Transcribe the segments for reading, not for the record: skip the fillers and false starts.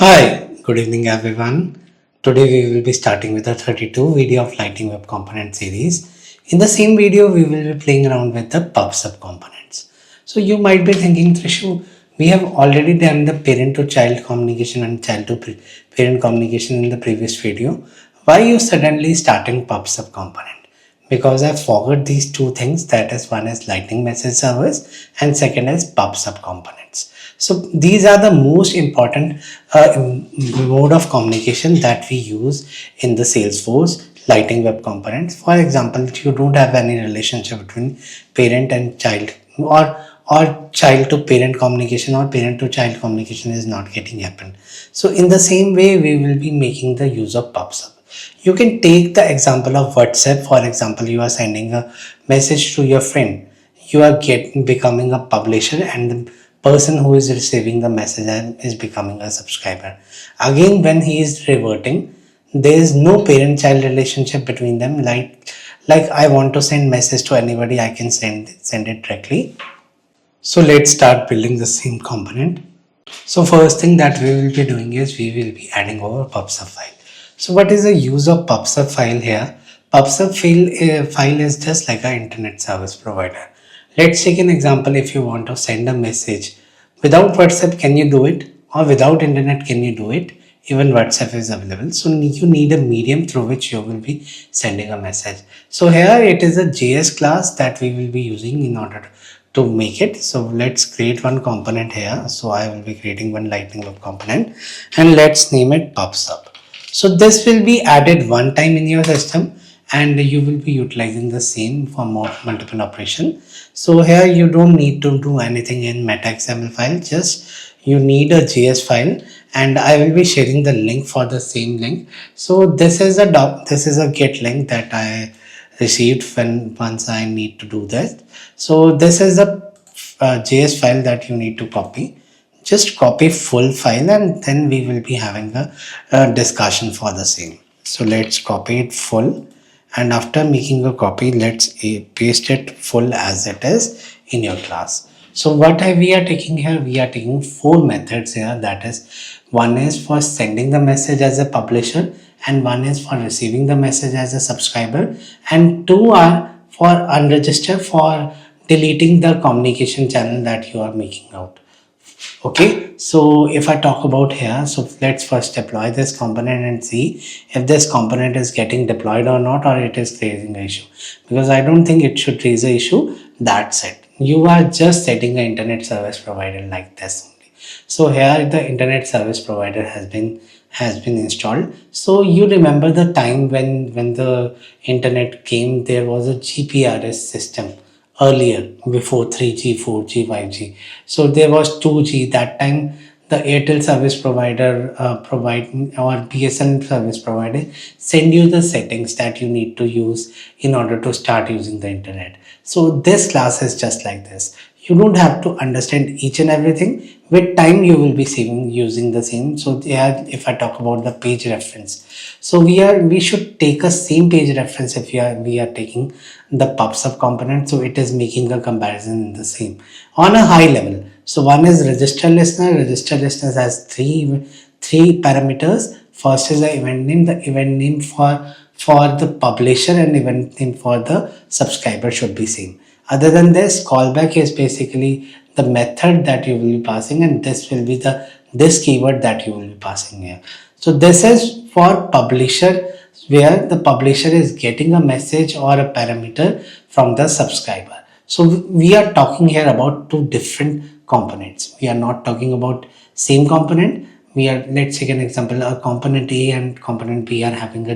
Hi, good evening everyone. Today we will be starting with the 32 video of Lightning Web Component series. In the same video, we will be playing around with the PubSub components. So you might be thinking, Trishu, we have already done the parent to child communication and child to parent communication in the previous video. Why you suddenly starting PubSub component? Because I forgot these two things, that is, one is Lightning Message Service and second is PubSub components. So these are the most important mode of communication that we use in the Salesforce Lightning Web Components. For example, if you don't have any relationship between parent and child, or child to parent communication or parent to child communication is not getting happen. So in the same way, we will be making the use of PubSub. You can take the example of WhatsApp. For example, you are sending a message to your friend. You are becoming a publisher, and the person who is receiving the message is becoming a subscriber. Again, when he is reverting, there is no parent-child relationship between them. Like I want to send message to anybody, I can send it directly. So let's start building the same component. So first thing that we will be doing is we will be adding our PubSub file. So what is the use of PubSub file here? PubSub file is just like an internet service provider. Let's take an example. If you want to send a message without WhatsApp, can you do it? Or without internet, can you do it? Even WhatsApp is available. So you need a medium through which you will be sending a message. So here it is a JS class that we will be using in order to make it. So let's create one component here. So I will be creating one Lightning Web component and let's name it PubSub. So this will be added one time in your system and you will be utilizing the same for multiple operation. So here you don't need to do anything in meta XML file, just you need a JS file, and I will be sharing the link for the same link. So this is a get link that I received once I need to do that. So this is a JS file that you need to copy. Just copy full file and then we will be having a discussion for the same. So let's copy it full, and after making a copy, let's paste it full as it is in your class. So what we are taking here, we are taking four methods here. That is, one is for sending the message as a publisher, and one is for receiving the message as a subscriber, and two are for unregister, for deleting the communication channel that you are making out. Okay, so if I talk about here, so let's first deploy this component and see if this component is getting deployed or not, or it is raising an issue, because I don't think it should raise an issue. That's it. You are just setting an internet service provider like this only. So here the internet service provider has been installed. So you remember the time when the internet came, there was a GPRS system earlier, before 3G, 4G, 5G. So there was 2G. That time the Airtel service provider or BSNL service provider send you the settings that you need to use in order to start using the internet. So this class is just like this. You don't have to understand each and everything. With time you will be using the same. So if I talk about the page reference, so we should take a same page reference if we are taking the PubSub component. So it is making a comparison in the same on a high level. So one is register listener. Register listener has three parameters. First is the event name. The event name for the publisher and event name for the subscriber should be same. Other than this, callback is basically the method that you will be passing, and this will be this keyword that you will be passing here. So this is for publisher, where the publisher is getting a message or a parameter from the subscriber. So we are talking here about two different components. We are not talking about same component. Let's take an example. A component A and component B are having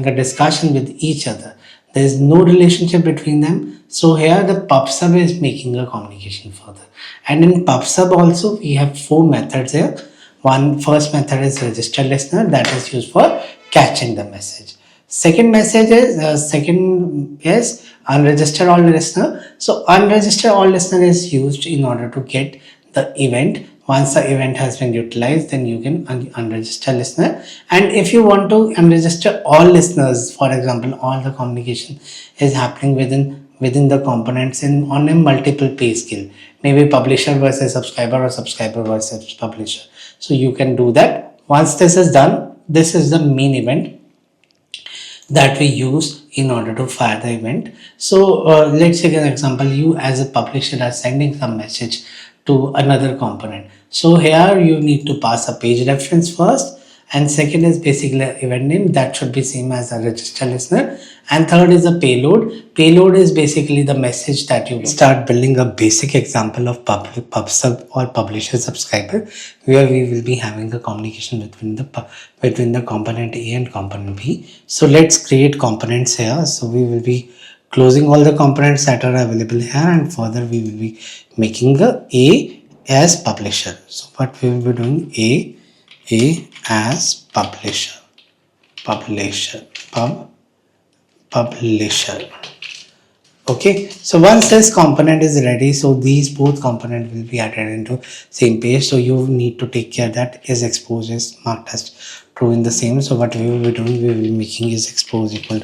a discussion with each other. There is no relationship between them. So here the PubSub is making a communication further. And in PubSub also we have four methods here. First method is register listener, that is used for catching the message. Second is unregister all listener. So unregister all listener is used in order to get the event. Once the event has been utilized, then you can unregister listener. And if you want to unregister all listeners, for example, all the communication is happening within the components on a multiple pay scale, maybe publisher versus subscriber or subscriber versus publisher. So you can do that. Once this is done, this is the main event that we use in order to fire the event. So let's take an example. You as a publisher are sending some message to another component. So here you need to pass a page reference first, and second is basically event name that should be same as a register listener, and third is a payload is basically the message that you start building a basic example of PubSub or publisher subscriber, where we will be having a communication between the component A and component B. So let's create components here. So we will be closing all the components that are available here, and further we will be making the A as publisher. So what we will be doing, A as publisher. Okay, so once this component is ready, so these both component will be added into same page. So you need to take care that is expose is marked as true in the same. So what we will be doing, we will be making is expose equal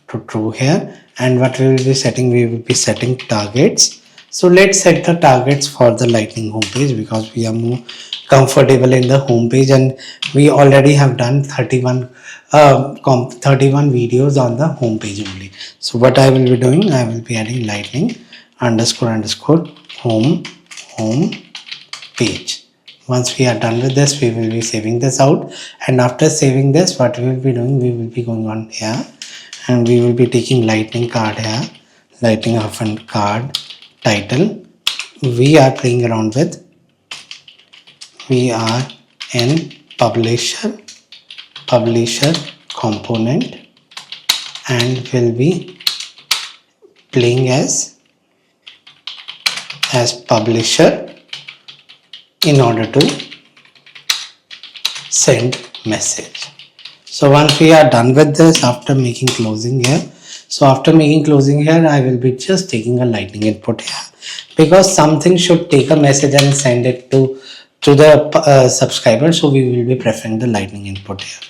to true here, and what we will be setting, we will be setting targets. So let's set the targets for the lightning homepage, because we are more comfortable in the homepage, and we already have done 31 videos on the homepage only. So what I will be doing, I will be adding lightning __ home page. Once we are done with this, we will be saving this out, and after saving this, what we will be doing, we will be going on here, and we will be taking lightning card here, lightning card title. We are playing around with, we are in publisher component, and will be playing as publisher in order to send message. So once we are done with this, after making closing here, I will be just taking a lightning input here, because something should take a message and send it to the subscriber. So we will be preferring the lightning input here.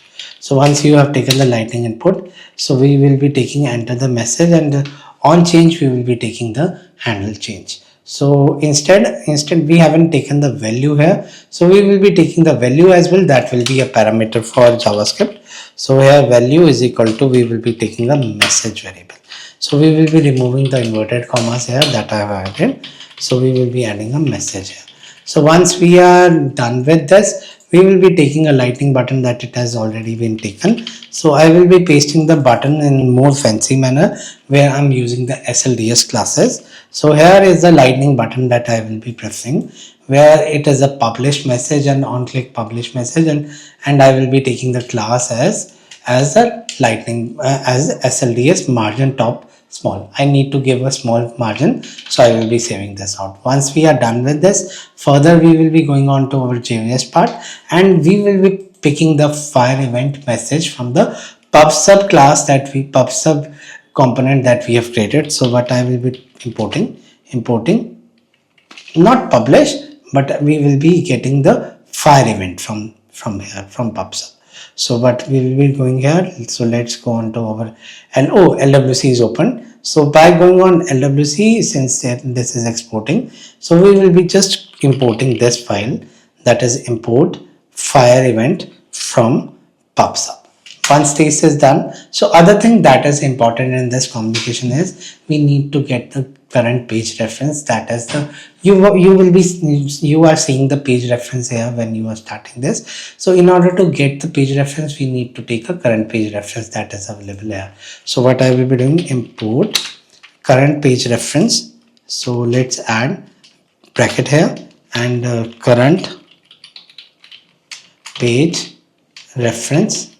So once you have taken the lightning input, so we will be taking enter the message, and on change we will be taking the handle change. So instead we haven't taken the value here, so we will be taking the value as well. That will be a parameter for JavaScript. So here value is equal to, we will be taking a message variable. So we will be removing the inverted commas here that I have added. So we will be adding a message here. So once we are done with this, we will be taking a lightning button that it has already been taken. So I will be pasting the button in more fancy manner, where I'm using the SLDS classes. So here is the lightning button that I will be pressing, where it is a publish message, and on click publish message, and I will be taking the class as a lightning as SLDS margin top small. I need to give a small margin, so I will be saving this out. Once we are done with this, further we will be going on to our JVS part, and we will be picking the fire event message from the PubSub class PubSub component that we have created. So what I will be importing not publish, but we will be getting the fire event from here, from PubSub. So what we will be going here, so let's go on to our, and LWC is open. So by going on LWC, since this is exporting, so we will be just importing this file, that is import fire event from PubSub. Once this is done, so other thing that is important in this communication is, we need to get the current page reference. That is the, you are seeing the page reference here when you are starting this. So in order to get the page reference, we need to take a current page reference that is available here. So what I will be doing, import current page reference. So let's add bracket here, and current page reference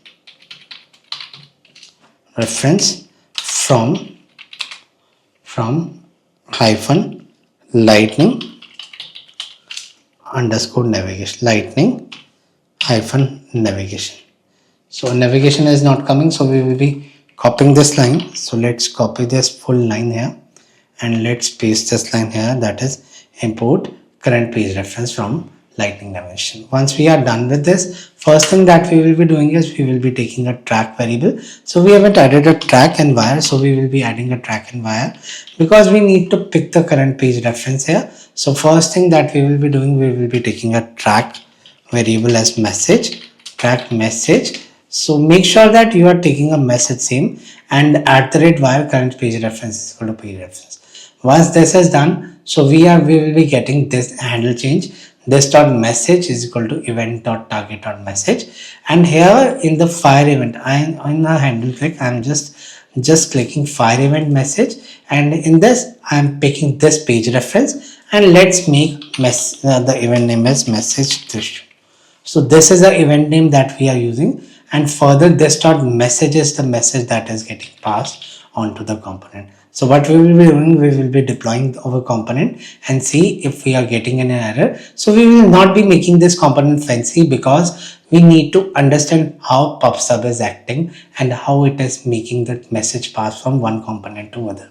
from hyphen lightning _ navigation. So navigation is not coming, so we will be copying this line. So let's copy this full line here, and let's paste this line here, that is import current page reference from lightning navigation. Once we are done with this, first thing that we will be doing is, we will be taking a track variable. So we haven't added a track and wire, so we will be adding a track and wire, because we need to pick the current page reference here. So first thing that we will be doing, we will be taking a track variable as message, track message. So make sure that you are taking a message same, and @wire current page reference is equal to page reference. Once this is done, so we will be getting this handle change. This dot message is equal to event dot target dot message, and here in the fire event, I on the handle click, I'm just clicking fire event message, and in this I'm picking this page reference, and let's make the event name as message this. So this is the event name that we are using, and further this dot message is the message that is getting passed onto the component. So what we will be doing, we will be deploying our component and see if we are getting an error. So we will not be making this component fancy, because we need to understand how PubSub is acting and how it is making the message pass from one component to other.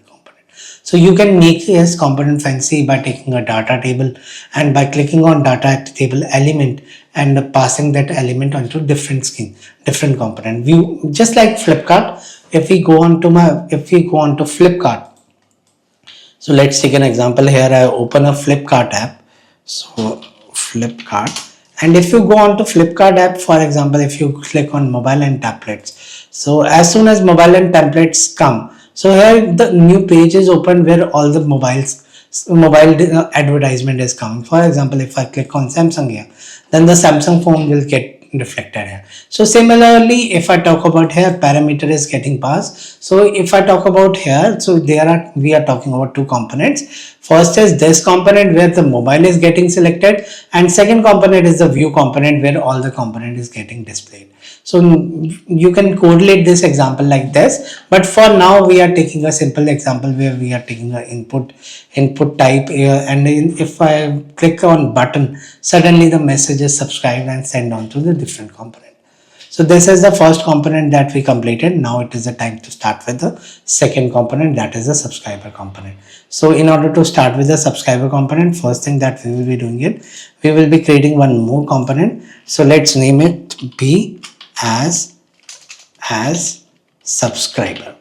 So you can make this component fancy by taking a data table and by clicking on data table element and passing that element onto different screen, different component view, just like Flipkart. If we go on to Flipkart, so let's take an example here. I open a Flipkart app. So Flipkart, and if you go on to Flipkart app, for example, if you click on mobile and tablets, so as soon as mobile and tablets come, so here the new page is open where all the mobile advertisement is coming. For example, if I click on Samsung here, then the Samsung phone will get reflected here. So similarly, if I talk about here, parameter is getting passed. So if I talk about here, so we are talking about two components. First is this component where the mobile is getting selected, and second component is the view component where all the component is getting displayed. So you can correlate this example like this, but for now we are taking a simple example where we are taking an input type here, and if I click on button, suddenly the message is subscribed and sent on to the different component. So this is the first component that we completed. Now it is the time to start with the second component, that is the subscriber component. So in order to start with the subscriber component, first thing that we will be doing it, we will be creating one more component. So let's name it B as subscriber.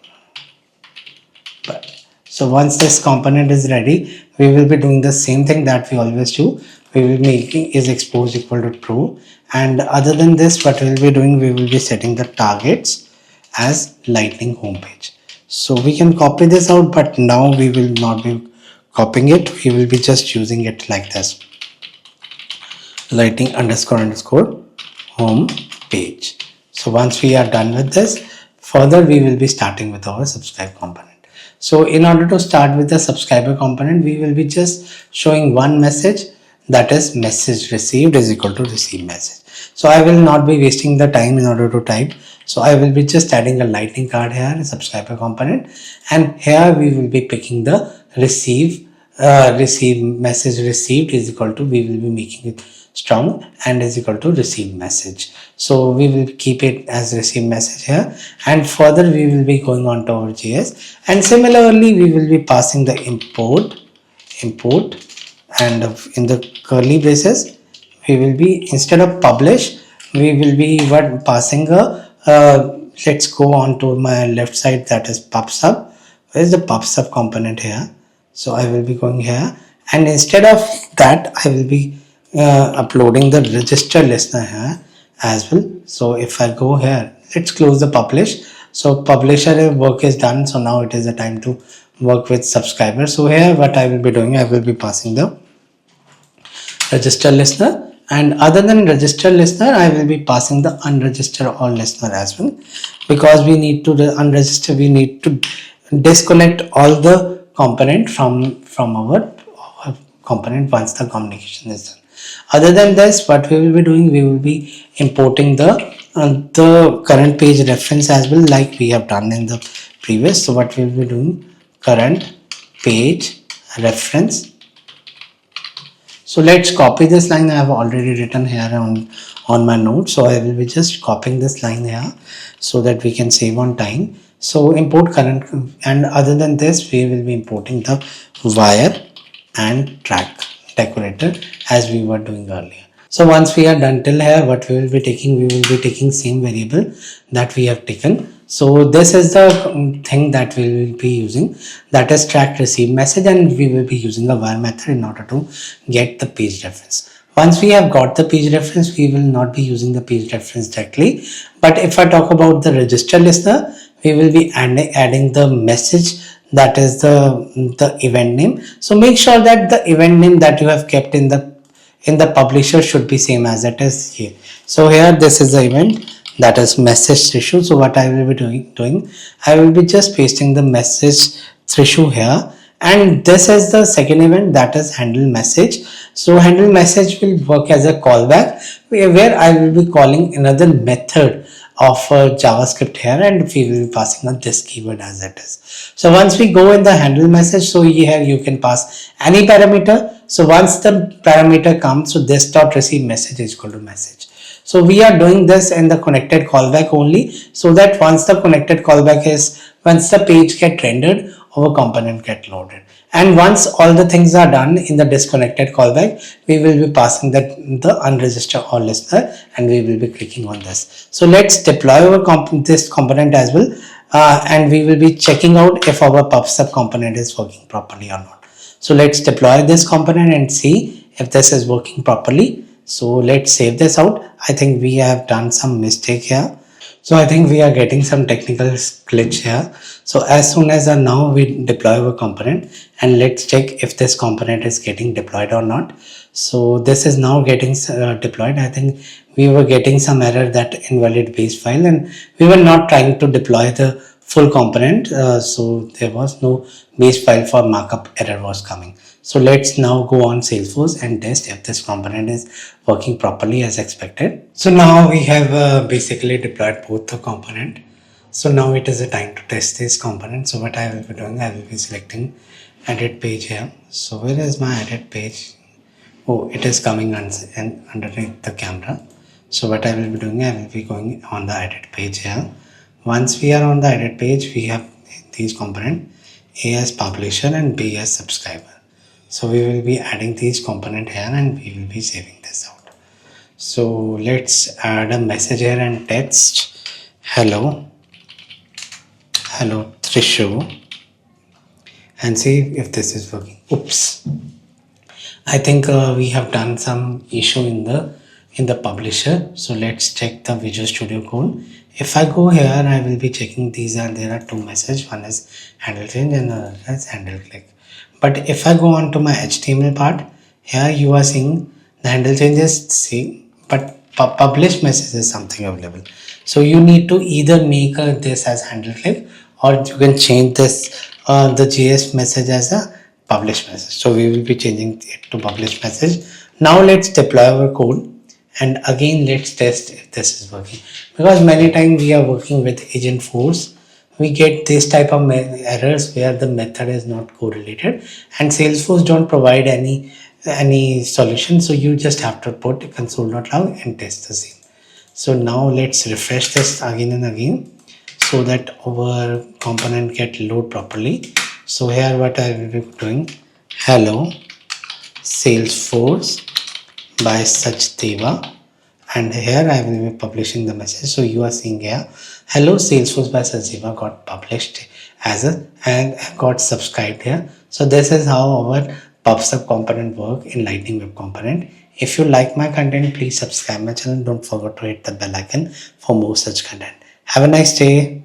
So once this component is ready, we will be doing the same thing that we always do. We will be making is expose equal to true, and other than this, what we will be doing, we will be setting the targets as lightning homepage. So we can copy this out, but now we will not be copying it. We will be just using it like this: lightning __ home page. So once we are done with this, further we will be starting with our subscribe component. So in order to start with the subscriber component, we will be just showing one message, that is message received is equal to receive message. So I will not be wasting the time in order to type. So I will be just adding a lightning card here, a subscriber component, and here we will be picking the receive message received is equal to, we will be making it strong and is equal to receive message. So we will keep it as receive message here, and further we will be going on to our JS, and similarly we will be passing the import, and in the curly braces we will be, instead of publish, we will be passing a let's go on to my left side, that is PubSub. Where is the PubSub component here? So I will be going here, and instead of that I will be uploading the register listener here as well. So if I go here, let's close the publish. So publisher work is done. So now it is the time to work with subscribers. So here what I will be doing, I will be passing the register listener, and other than register listener, I will be passing the unregister all listener as well, because we need to unregister, we need to disconnect all the component from our component once the communication is done. Other than this, what we will be doing, we will be importing the current page reference as well, like we have done in the previous. So what we will be doing, current page reference. So let's copy this line. I have already written here on my notes, so I will be just copying this line here so that we can save on time. So import current, and other than this we will be importing the wire and track decorator as we were doing earlier. So once we are done till here, what we will be taking, we will be taking same variable that we have taken. So this is the thing that we will be using, that is track receive message, and we will be using a wire method in order to get the page reference. Once we have got the page reference, we will not be using the page reference directly. But if I talk about the register listener, we will be adding the message, that is the event name. So make sure that the event name that you have kept in the publisher should be same as it is here. So here this is the event, that is message issue. So what I will be doing, I will be just pasting the message issue here, and this is the second event, that is handle message. So handle message will work as a callback where I will be calling another method of JavaScript here, and we will be passing on this keyword as it is. So once we go in the handle message, so here you can pass any parameter. So once the parameter comes, so this dot receive message is equal to message. So we are doing this in the connected callback only, so that once the connected callback once the page get rendered, our component get loaded. And once all the things are done in the disconnected callback, we will be passing the unregistered or listener, and we will be clicking on this. So let's deploy this component as well, and we will be checking out if our PubSub component is working properly or not. So let's deploy this component and see if this is working properly. So let's save this out. I think we have done some mistake here. So I think we are getting some technical glitch here. So as soon as now we deploy our component, and let's check if this component is getting deployed or not. So this is now getting deployed. I think we were getting some error, that invalid base file, and we were not trying to deploy the full component. So there was no base file for markup error was coming. So let's now go on Salesforce and test if this component is working properly as expected. So now we have basically deployed both the component. So now it is a time to test this component. So what I will be doing, I will be selecting edit page here. So where is my edit page? Oh, it is coming underneath the camera. So what I will be doing, I will be going on the edit page here. Once we are on the edit page, we have these components, A as publisher and B as subscriber. So we will be adding these component here, and we will be saving this out. So let's add a message here and text hello Trishu, and see if this is working. Oops, I think we have done some issue in the publisher. So let's check the Visual Studio Code. If I go here, I will be checking there are two messages. One is handle change and another is handle click. But if I go on to my HTML part, here you are seeing the handle changes same, but publish message is something available. So you need to either make this as handle click, or you can change this the JS message as a publish message. So we will be changing it to publish message. Now let's deploy our code, and again let's test if this is working, because many times we are working with Agentforce. We get this type of errors where the method is not correlated, and Salesforce don't provide any solution. So you just have to put console.log and test the same. So now let's refresh this again and again, so that our component get load properly. So here what I will be doing, hello Salesforce by Sachdeva, and here I will be publishing the message. So you are seeing here, hello Salesforce by Sachdeva got published and got subscribed here. So this is how our PubSub component work in Lightning Web Component. If you like my content, please subscribe my channel. Don't forget to hit the bell icon for more such content. Have a nice day.